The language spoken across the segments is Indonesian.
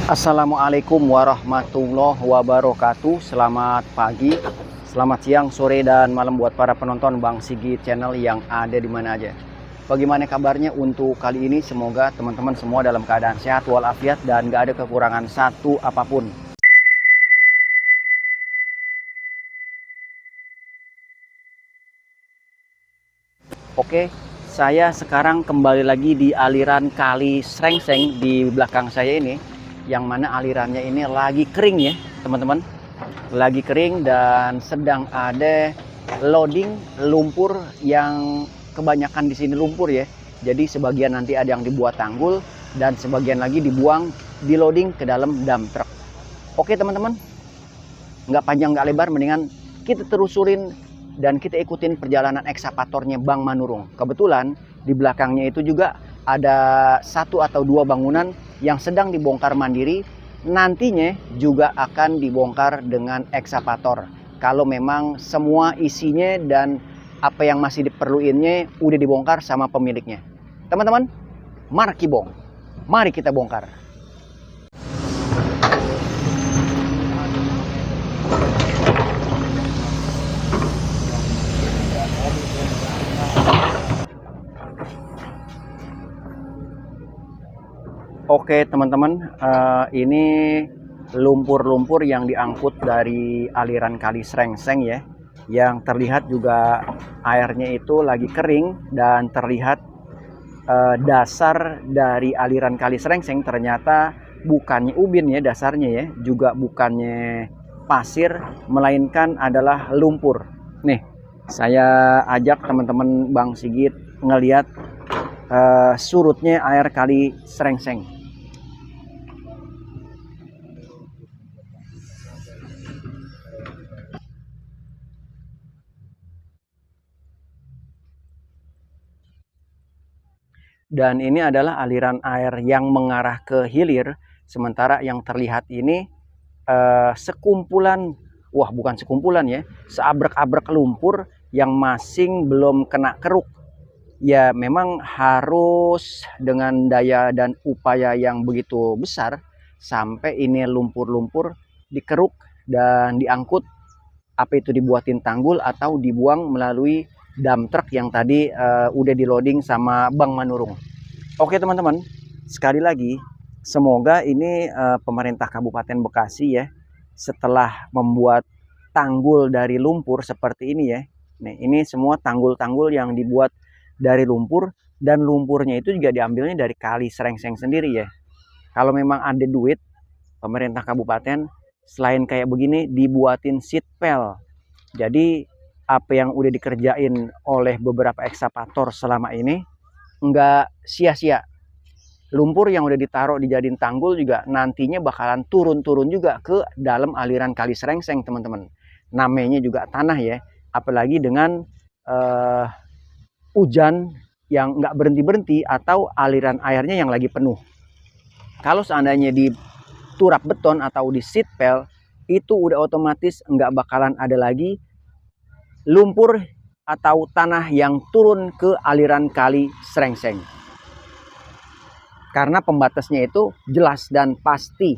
Assalamualaikum warahmatullahi wabarakatuh. Selamat pagi, selamat siang, sore, dan malam buat para penonton Bang Sigit Channel yang ada di mana aja. Bagaimana kabarnya untuk kali ini? Semoga teman-teman semua dalam keadaan sehat walafiat dan gak ada kekurangan satu apapun. Oke, saya sekarang kembali lagi di aliran Kali Srengseng di belakang saya ini, yang mana alirannya ini lagi kering ya teman-teman, lagi kering dan sedang ada loading lumpur yang kebanyakan di sini lumpur ya. Jadi sebagian nanti ada yang dibuat tanggul dan sebagian lagi dibuang di loading ke dalam dump truck. Oke teman-teman, nggak panjang nggak lebar, mendingan kita terusurin dan kita ikutin perjalanan ekskavatornya Bang Manurung. Kebetulan di belakangnya itu juga ada satu atau dua bangunan yang sedang dibongkar mandiri, nantinya juga akan dibongkar dengan ekskavator. Kalau memang semua isinya dan apa yang masih diperluinnya udah dibongkar sama pemiliknya. Teman-teman, mari kita bongkar. Oke teman-teman, ini lumpur-lumpur yang diangkut dari aliran Kali Srengseng ya. Yang terlihat juga airnya itu lagi kering dan terlihat dasar dari aliran Kali Srengseng ternyata bukannya ubin ya dasarnya ya, juga bukannya pasir, melainkan adalah lumpur. Nih, saya ajak teman-teman Bang Sigit ngelihat surutnya air Kali Srengseng. Dan ini adalah aliran air yang mengarah ke hilir, sementara yang terlihat ini sekumpulan, wah bukan sekumpulan ya, seabrek-abrek lumpur yang masing belum kena keruk. Ya memang harus dengan daya dan upaya yang begitu besar sampai ini lumpur-lumpur dikeruk dan diangkut, apa itu dibuatin tanggul atau dibuang melalui dump truck yang tadi udah di loading sama Bang Manurung. Oke teman-teman, sekali lagi semoga ini pemerintah Kabupaten Bekasi ya, setelah membuat tanggul dari lumpur seperti ini ya. Nih, ini semua tanggul-tanggul yang dibuat dari lumpur, dan lumpurnya itu juga diambilnya dari Kali Srengseng sendiri ya. Kalau memang ada duit, pemerintah kabupaten selain kayak begini dibuatin seat pel. Jadi apa yang udah dikerjain oleh beberapa ekskavator selama ini nggak sia-sia. Lumpur yang udah ditaruh dijadiin tanggul juga nantinya bakalan turun-turun juga ke dalam aliran Kali Srengseng teman-teman. Namanya juga tanah ya, apalagi dengan hujan yang nggak berhenti-berhenti atau aliran airnya yang lagi penuh. Kalau seandainya di turap beton atau di seat pel, itu udah otomatis nggak bakalan ada lagi lumpur atau tanah yang turun ke aliran Kali Srengseng. Karena pembatasnya itu jelas dan pasti.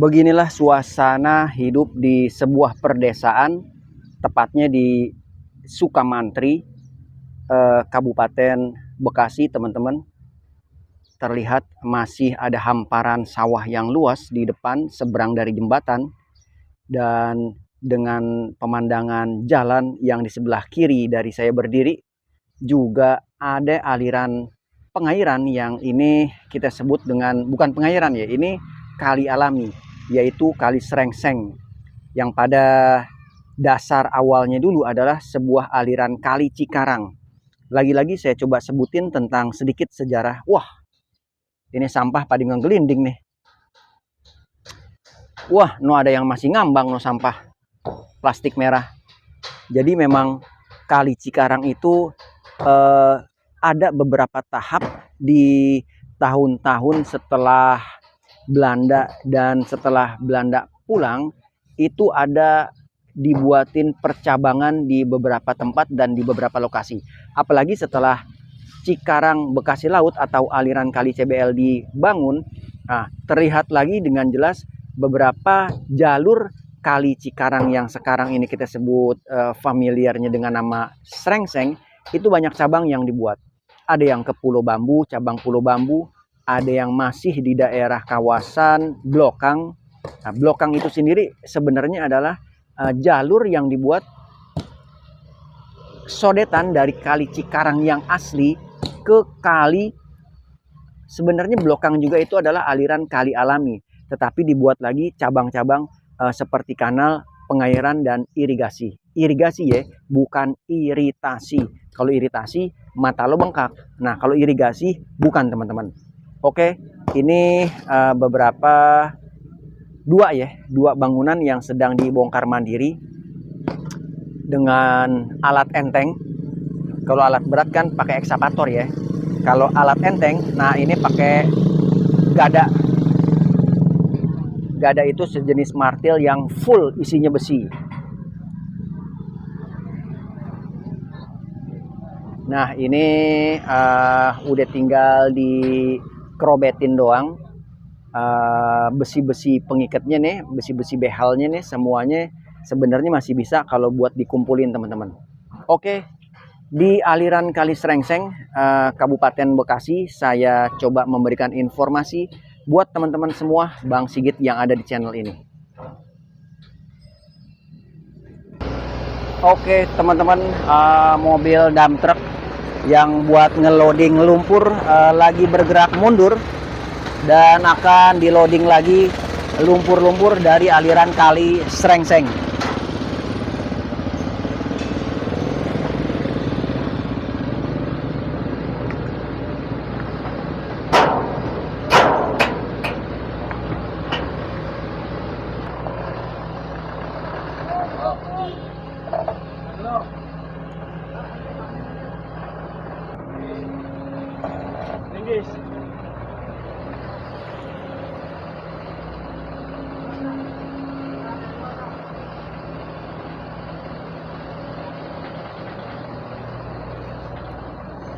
Beginilah suasana hidup di sebuah perdesaan, tepatnya di Sukamantri, Kabupaten Bekasi teman-teman. Terlihat masih ada hamparan sawah yang luas di depan seberang dari jembatan, dan dengan pemandangan jalan yang di sebelah kiri dari saya berdiri juga ada aliran pengairan yang ini kita sebut dengan, bukan pengairan ya, ini kali alami, yaitu Kali Srengseng, yang pada dasar awalnya dulu adalah sebuah aliran Kali Cikarang. Lagi-lagi saya coba sebutin tentang sedikit sejarah. Wah, ini sampah pada ngegelinding nih. Wah, no ada yang masih ngambang no sampah plastik merah. Jadi memang Kali Cikarang itu ada beberapa tahap di tahun-tahun setelah Belanda, dan setelah Belanda pulang itu ada dibuatin percabangan di beberapa tempat dan di beberapa lokasi. Apalagi setelah Cikarang Bekasi Laut atau aliran kali CBL dibangun, nah, terlihat lagi dengan jelas beberapa jalur kali Cikarang yang sekarang ini kita sebut familiarnya dengan nama Srengseng, itu banyak cabang yang dibuat. Ada yang ke Pulau Bambu, cabang Pulau Bambu, ada yang masih di daerah kawasan Blokang. Nah, Blokang itu sendiri sebenarnya adalah jalur yang dibuat sodetan dari kali Cikarang yang asli ke kali, sebenarnya Blokang juga itu adalah aliran kali alami, tetapi dibuat lagi cabang-cabang seperti kanal, pengairan, dan irigasi. Irigasi ya, bukan iritasi. Kalau iritasi mata lo bengkak. Nah, kalau irigasi bukan, teman-teman. Oke, ini beberapa dua bangunan yang sedang dibongkar mandiri dengan alat enteng. Kalau alat berat kan pakai ekskavator ya. Kalau alat enteng, nah ini pakai gada. Gada itu sejenis martil yang full isinya besi. Nah ini udah tinggal dikerobetin doang. Besi-besi pengikatnya nih, besi-besi behalnya nih, semuanya sebenarnya masih bisa kalau buat dikumpulin, teman-teman. Oke. Di aliran Kali Srengseng, Kabupaten Bekasi, saya coba memberikan informasi buat teman-teman semua Bang Sigit yang ada di channel ini. Oke teman-teman, mobil dump truck yang buat ngeloading lumpur lagi bergerak mundur dan akan di-loading lagi lumpur-lumpur dari aliran Kali Srengseng.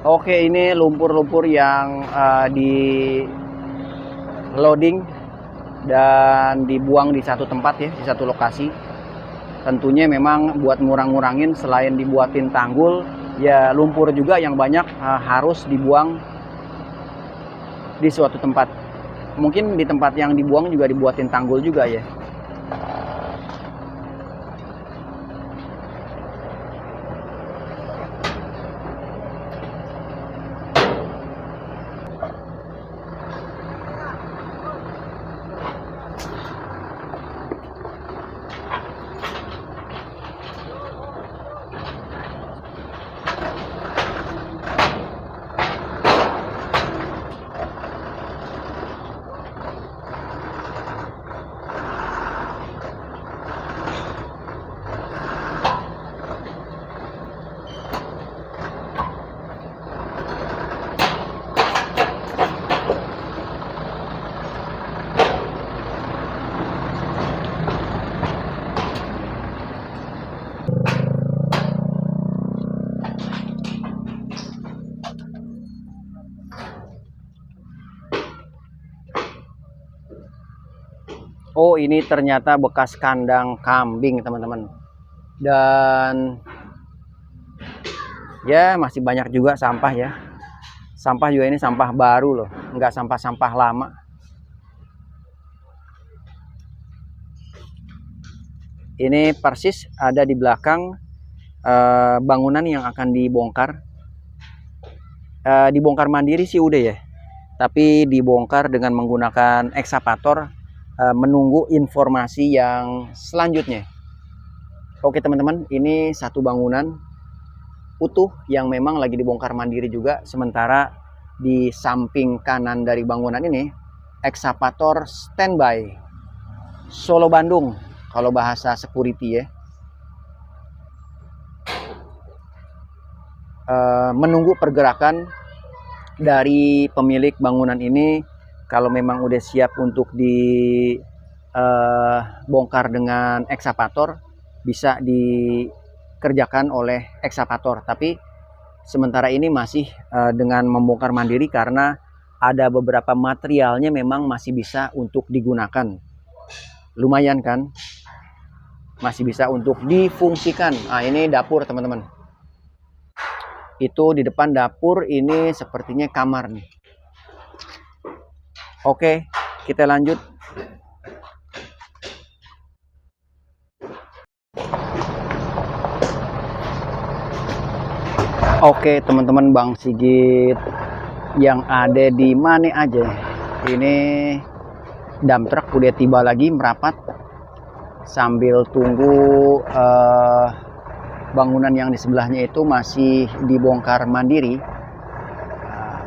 Oke, ini lumpur-lumpur yang di loading dan dibuang di satu tempat ya, di satu lokasi. Tentunya memang buat ngurang-ngurangin, selain dibuatin tanggul, ya lumpur juga yang banyak harus dibuang di suatu tempat. Mungkin di tempat yang dibuang juga dibuatin tanggul juga ya. Oh, ini ternyata bekas kandang kambing, teman-teman. Dan ya masih banyak juga sampah ya. Sampah juga ini sampah baru loh, nggak sampah-sampah lama. Ini persis ada di belakang bangunan yang akan dibongkar. Dibongkar mandiri sih udah ya, tapi dibongkar dengan menggunakan ekskavator, menunggu informasi yang selanjutnya. Oke teman-teman, ini satu bangunan utuh yang memang lagi dibongkar mandiri juga. Sementara di samping kanan dari bangunan ini, ekskavator standby Solo Bandung kalau bahasa security ya, menunggu pergerakan dari pemilik bangunan ini. Kalau memang udah siap untuk di bongkar dengan ekskavator bisa dikerjakan oleh ekskavator, tapi sementara ini masih dengan membongkar mandiri karena ada beberapa materialnya memang masih bisa untuk digunakan. Lumayan kan? Masih bisa untuk difungsikan. Nah, ini dapur teman-teman. Itu di depan dapur ini sepertinya kamar nih. Oke, kita lanjut. Oke teman-teman, Bang Sigit yang ada di mana aja. Ini dump truck udah tiba lagi merapat sambil tunggu bangunan yang di sebelahnya itu masih dibongkar mandiri.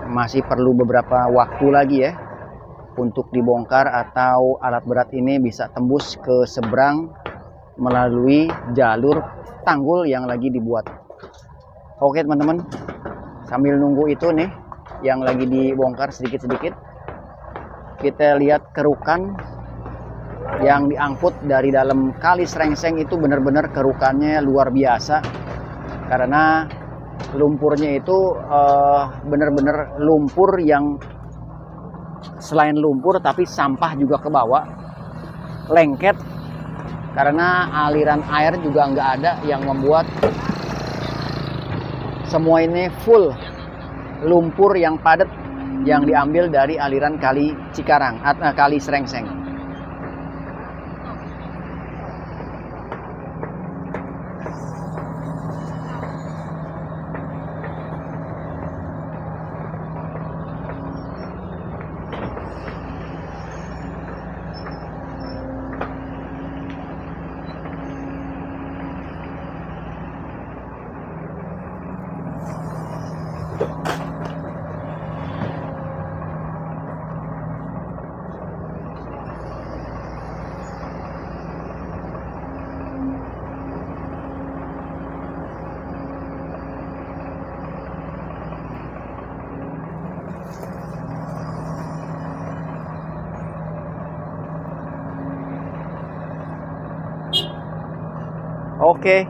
Masih perlu beberapa waktu lagi ya untuk dibongkar, atau alat berat ini bisa tembus ke seberang melalui jalur tanggul yang lagi dibuat. Oke teman-teman, sambil nunggu itu nih yang lagi dibongkar sedikit-sedikit, kita lihat kerukan yang diangkut dari dalam Kali Srengseng. Itu benar-benar kerukannya luar biasa karena lumpurnya itu benar-benar lumpur yang selain lumpur tapi sampah juga ke bawah, lengket karena aliran air juga nggak ada, yang membuat semua ini full lumpur yang padat yang diambil dari aliran Kali Cikarang, Kali Srengseng. Oke,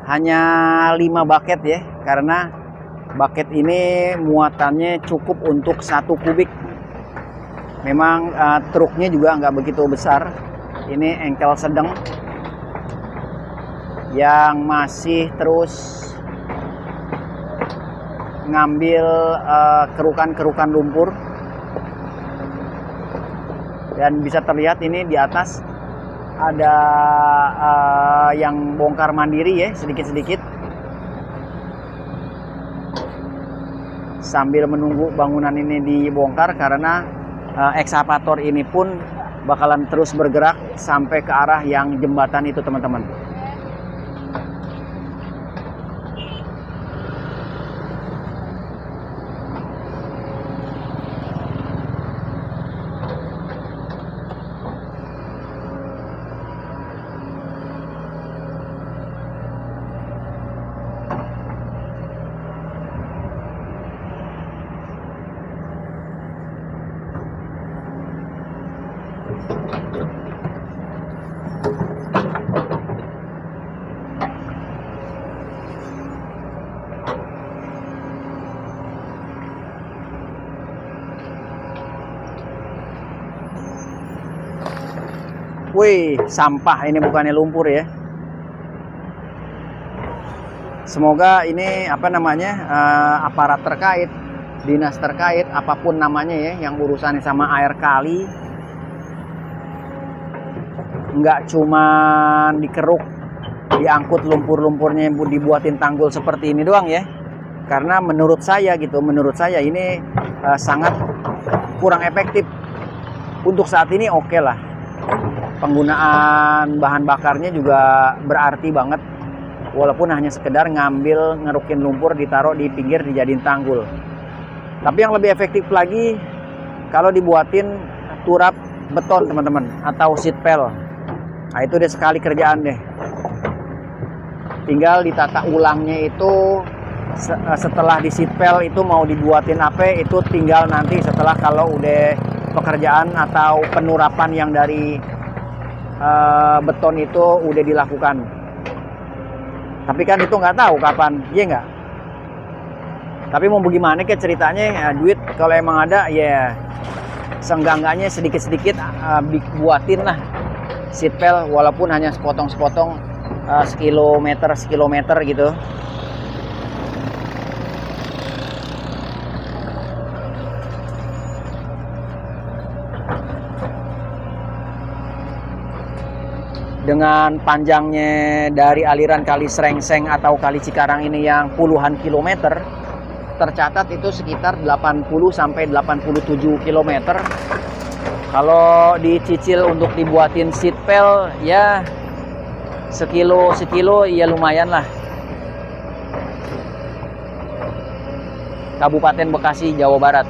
hanya 5 bucket ya, karena bucket ini muatannya cukup untuk 1 kubik. Memang truknya juga nggak begitu besar. Ini engkel sedang yang masih terus ngambil kerukan-kerukan lumpur. Dan bisa terlihat ini di atas ada yang bongkar mandiri ya, sedikit-sedikit sambil menunggu bangunan ini dibongkar, karena ekskavator ini pun bakalan terus bergerak sampai ke arah yang jembatan itu teman-teman. Wih, sampah ini, bukannya lumpur ya. Semoga ini aparat terkait, dinas terkait, apapun namanya ya, yang urusannya sama air kali, nggak cuma dikeruk, diangkut lumpur-lumpurnya dibuatin tanggul seperti ini doang ya. Karena menurut saya ini sangat kurang efektif. Untuk saat ini oke lah. Penggunaan bahan bakarnya juga berarti banget, walaupun hanya sekedar ngerukin lumpur, ditaruh di pinggir, dijadiin tanggul. Tapi yang lebih efektif lagi kalau dibuatin turap beton teman-teman, atau seat pel. Nah itu deh sekali kerjaan deh. Tinggal ditata ulangnya itu setelah di seat pel itu mau dibuatin apa, itu tinggal nanti setelah kalau udah pekerjaan atau penurapan yang dari beton itu udah dilakukan. Tapi kan itu nggak tahu kapan, iya nggak? Tapi mau bagaimana ke ceritanya, ya, duit kalau emang ada ya seenggak-enggaknya sedikit-sedikit buatin lah seatbelt walaupun hanya sepotong-sepotong sekilometer gitu. Dengan panjangnya dari aliran Kali Srengseng atau Kali Cikarang ini yang puluhan kilometer, tercatat itu sekitar 80 sampai 87 kilometer. Kalau dicicil untuk dibuatin seatbelt ya sekilo ya lumayan lah. Kabupaten Bekasi, Jawa Barat.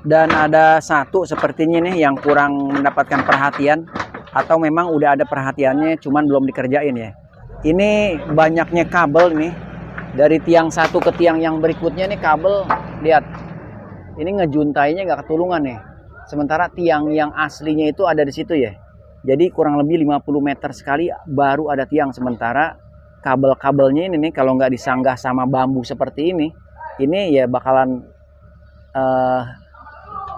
Dan ada satu sepertinya nih yang kurang mendapatkan perhatian, atau memang udah ada perhatiannya cuman belum dikerjain ya. Ini banyaknya kabel nih, dari tiang satu ke tiang yang berikutnya nih kabel, lihat. Ini ngejuntainya nggak ketulungan nih. Sementara tiang yang aslinya itu ada di situ ya. Jadi kurang lebih 50 meter sekali baru ada tiang, sementara kabel-kabelnya ini nih kalau nggak disanggah sama bambu seperti ini ya bakalan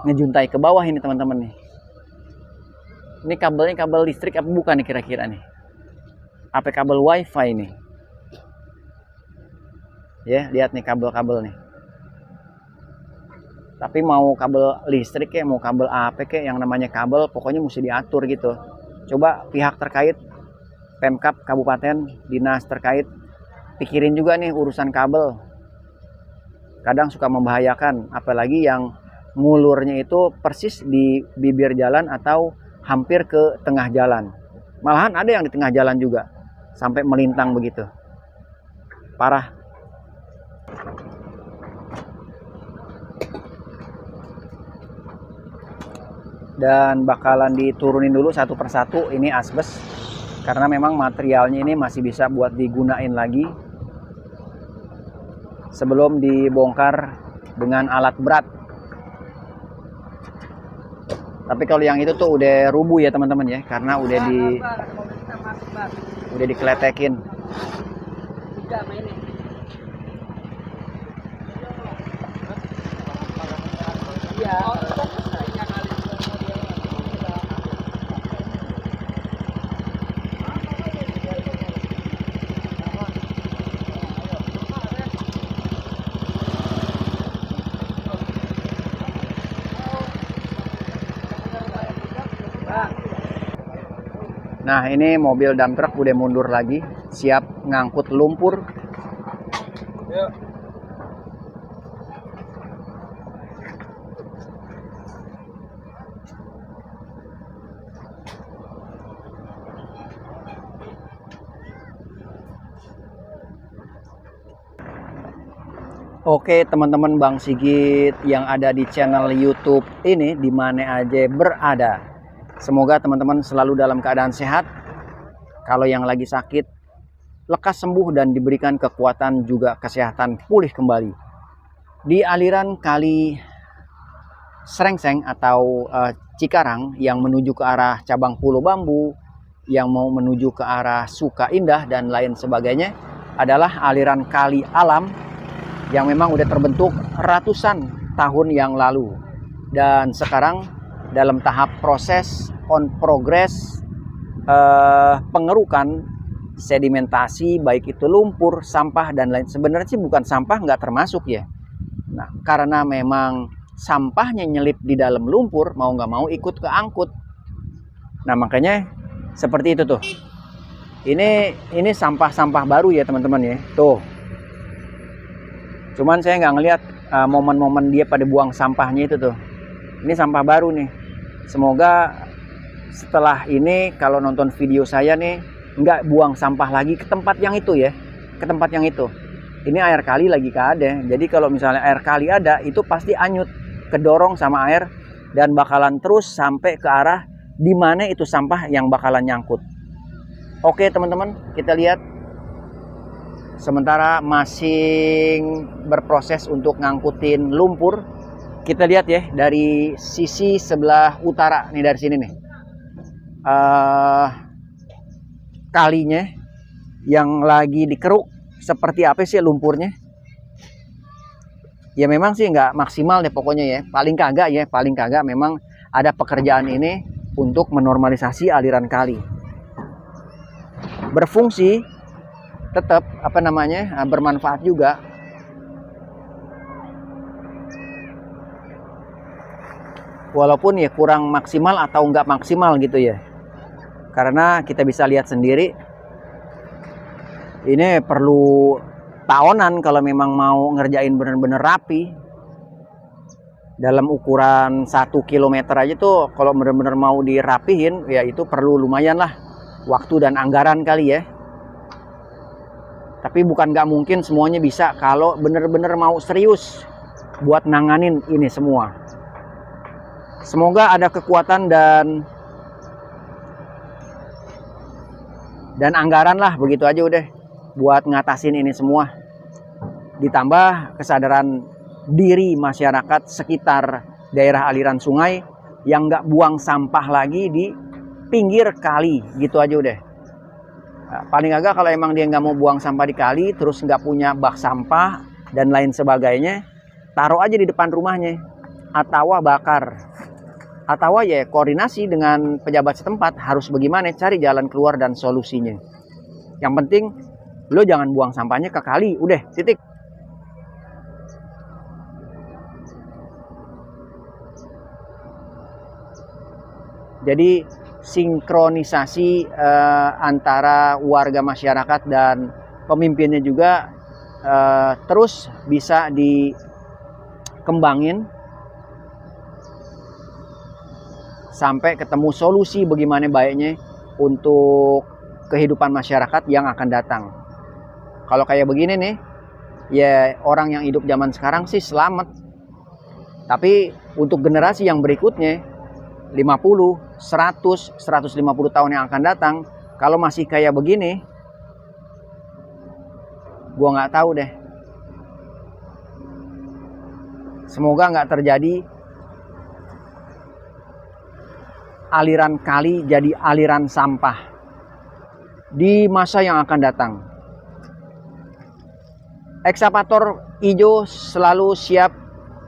ngejuntai ke bawah ini teman-teman nih. Ini kabelnya kabel listrik apa bukan nih kira-kira nih? Apa kabel wifi nih? Ya, lihat nih kabel-kabel nih. Tapi mau kabel listrik ya, mau kabel apa kayak yang namanya kabel, pokoknya mesti diatur gitu. Coba pihak terkait, Pemkab Kabupaten, dinas terkait, pikirin juga nih urusan kabel. Kadang suka membahayakan, apalagi yang ngulurnya itu persis di bibir jalan atau hampir ke tengah jalan. Malahan ada yang di tengah jalan juga, sampai melintang begitu. Parah. Dan bakalan diturunin dulu satu persatu ini asbes, karena memang materialnya ini masih bisa buat digunain lagi sebelum dibongkar dengan alat berat. Tapi kalau yang itu tuh udah rubuh ya teman-teman ya, karena udah dikeletekin. Nah ini mobil dump truck udah mundur lagi, siap ngangkut lumpur. Oke teman-teman Bang Sigit yang ada di channel YouTube ini, di mana aja berada, semoga teman-teman selalu dalam keadaan sehat. Kalau yang lagi sakit, lekas sembuh dan diberikan kekuatan juga kesehatan pulih kembali. Di aliran Kali Srengseng atau Cikarang yang menuju ke arah cabang Pulau Bambu, yang mau menuju ke arah Suka Indah dan lain sebagainya, adalah aliran kali alam yang memang udah terbentuk ratusan tahun yang lalu. Dan sekarang dalam tahap proses on progress pengerukan sedimentasi, baik itu lumpur, sampah, dan lain. Sebenarnya sih bukan sampah, nggak termasuk ya. Nah, karena memang sampahnya nyelip di dalam lumpur, mau nggak mau ikut keangkut. Nah, makanya seperti itu tuh. Ini sampah-sampah baru ya teman-teman ya. Tuh. Cuman saya nggak ngeliat momen-momen dia pada buang sampahnya itu tuh. Ini sampah baru nih. Semoga setelah ini kalau nonton video saya nih nggak buang sampah lagi ke tempat yang itu ya. Ke tempat yang itu. Ini air kali lagi gak ada. Jadi kalau misalnya air kali ada, itu pasti anyut, kedorong sama air dan bakalan terus sampai ke arah di mana itu sampah yang bakalan nyangkut. Oke teman-teman, kita lihat. Sementara masih berproses untuk ngangkutin lumpur, kita lihat ya dari sisi sebelah utara nih, dari sini nih. Kalinya yang lagi dikeruk seperti apa sih lumpurnya? Ya memang sih nggak maksimal deh pokoknya ya. Paling kagak memang ada pekerjaan ini untuk menormalisasi aliran kali. Berfungsi tetap bermanfaat juga. Walaupun ya kurang maksimal atau nggak maksimal gitu ya. Karena kita bisa lihat sendiri, ini perlu tahunan kalau memang mau ngerjain bener-bener rapi. Dalam ukuran 1 km aja tuh kalau bener-bener mau dirapihin, ya itu perlu lumayan lah waktu dan anggaran kali ya. Tapi bukan nggak mungkin semuanya bisa kalau bener-bener mau serius buat nanganin ini semua. Semoga ada kekuatan dan anggaran lah, begitu aja udah, buat ngatasin ini semua. Ditambah kesadaran diri masyarakat sekitar daerah aliran sungai yang nggak buang sampah lagi di pinggir kali, gitu aja udah. Nah, paling agak kalau emang dia nggak mau buang sampah di kali, terus nggak punya bak sampah dan lain sebagainya, taruh aja di depan rumahnya, atau bakar. Atau ya koordinasi dengan pejabat setempat harus bagaimana, cari jalan keluar dan solusinya. Yang penting lo jangan buang sampahnya ke kali, udah titik. Jadi sinkronisasi antara warga masyarakat dan pemimpinnya juga terus bisa dikembangin sampai ketemu solusi bagaimana baiknya untuk kehidupan masyarakat yang akan datang. Kalau kayak begini nih, ya orang yang hidup zaman sekarang sih selamat. Tapi untuk generasi yang berikutnya, 50, 100, 150 tahun yang akan datang, kalau masih kayak begini, gua nggak tahu deh. Semoga nggak terjadi aliran kali jadi aliran sampah di masa yang akan datang. Ekskavator hijau selalu siap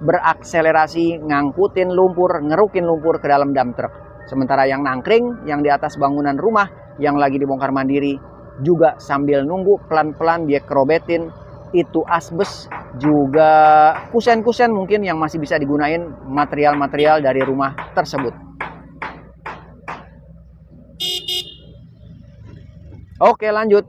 berakselerasi ngangkutin lumpur, ngerukin lumpur ke dalam dump truck. Sementara yang nangkring, yang di atas bangunan rumah, yang lagi dibongkar mandiri, juga sambil nunggu pelan-pelan dia kerobetin itu asbes, juga kusen-kusen mungkin yang masih bisa digunain material-material dari rumah tersebut. Oke, lanjut.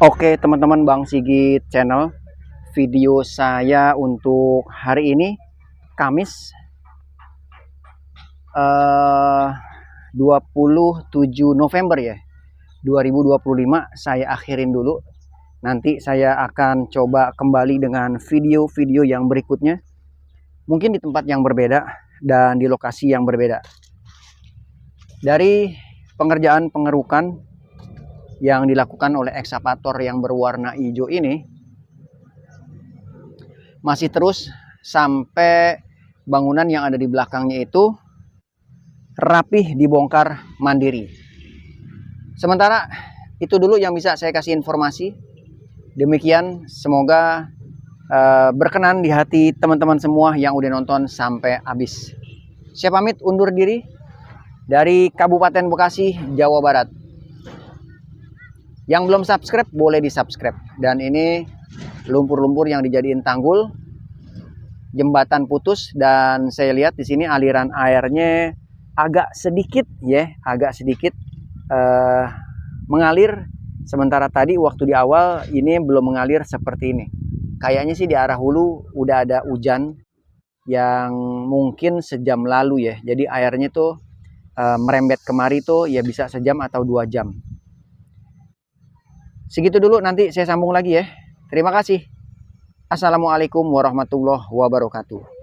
Oke teman-teman, Bang Sigit Channel, video saya untuk hari ini Kamis 27 November ya 2025 saya akhirin dulu. Nanti saya akan coba kembali dengan video-video yang berikutnya, mungkin di tempat yang berbeda dan di lokasi yang berbeda. Dari pengerjaan pengerukan yang dilakukan oleh ekskavator yang berwarna hijau ini masih terus sampai bangunan yang ada di belakangnya itu rapih dibongkar mandiri. Sementara itu dulu yang bisa saya kasih informasi. Demikian, semoga berkenan di hati teman-teman semua yang udah nonton sampai habis. Saya pamit undur diri dari Kabupaten Bekasi, Jawa Barat. Yang belum subscribe boleh di subscribe. Dan ini lumpur-lumpur yang dijadiin tanggul, jembatan putus, dan saya lihat di sini aliran airnya agak sedikit mengalir. Sementara tadi waktu di awal ini belum mengalir seperti ini. Kayaknya sih di arah hulu udah ada hujan yang mungkin sejam lalu ya. Jadi airnya tuh merembet kemari tuh ya bisa sejam atau 2 jam. Segitu dulu, nanti saya sambung lagi ya. Terima kasih. Assalamualaikum warahmatullahi wabarakatuh.